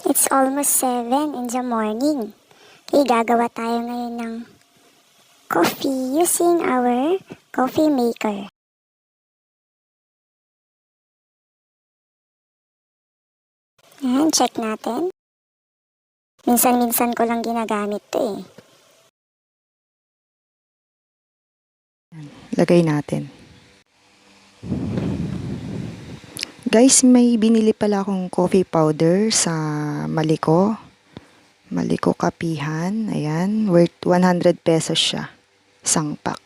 It's almost 7 in the morning. Okay, gagawa tayo ngayon ng coffee using our coffee maker. Ayan, check natin. Minsan-minsan ko lang ginagamit to eh. Lagay natin. Guys, may binili pala akong coffee powder sa Maliko. Maliko Kapihan. Ayan, worth 100 pesos siya. Isang pack.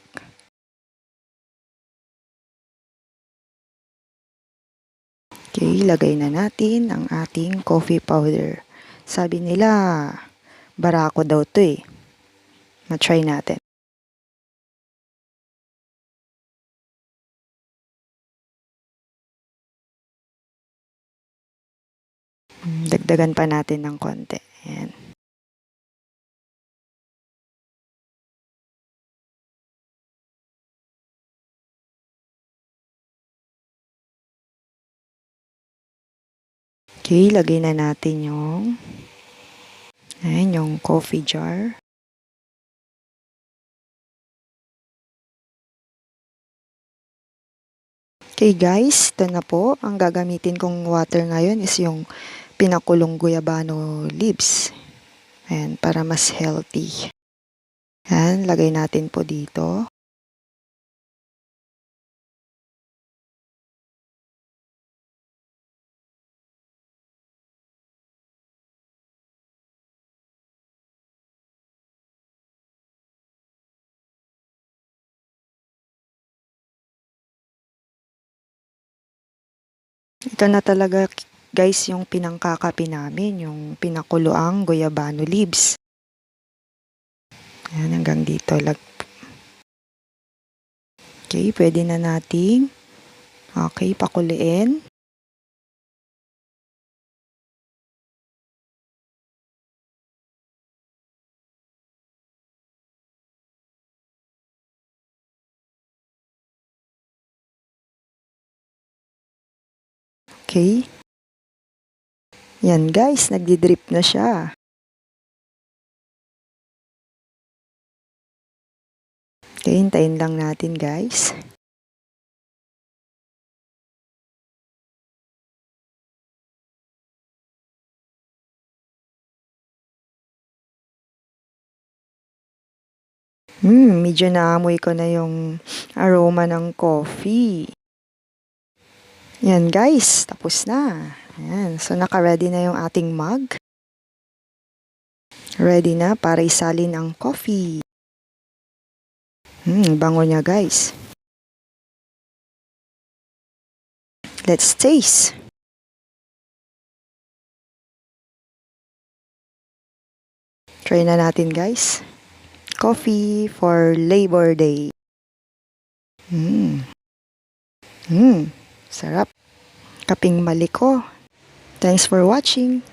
Okay, lagay na natin ang ating coffee powder. Sabi nila, barako daw to eh. Ma-try natin. Dagdagan pa natin ng konti. Ayan. Okay, lagay na natin yung coffee jar. Okay guys, ito na po. Ang gagamitin kong water ngayon is yung pinakulong guyabano leaves. Ayan, para mas healthy. Ayan, lagay natin po dito. Ito na talaga guys yung pinangkakapi namin, yung pinakuloang guyabano leaves. Ayan, hanggang dito. Okay, pwede na nating pakuliin. Okay. Yan guys, nagdi-drip na siya. Okay, hintayin lang natin guys. Medyo naamoy ko na yung aroma ng coffee. Yan guys, tapos na. Ayan, so naka-ready na yung ating mug. Ready na para isalin ang coffee. Bango niya guys. Let's taste. Try na natin guys. Coffee for Labor Day. Sarap. Kaping Maliko. Thanks for watching.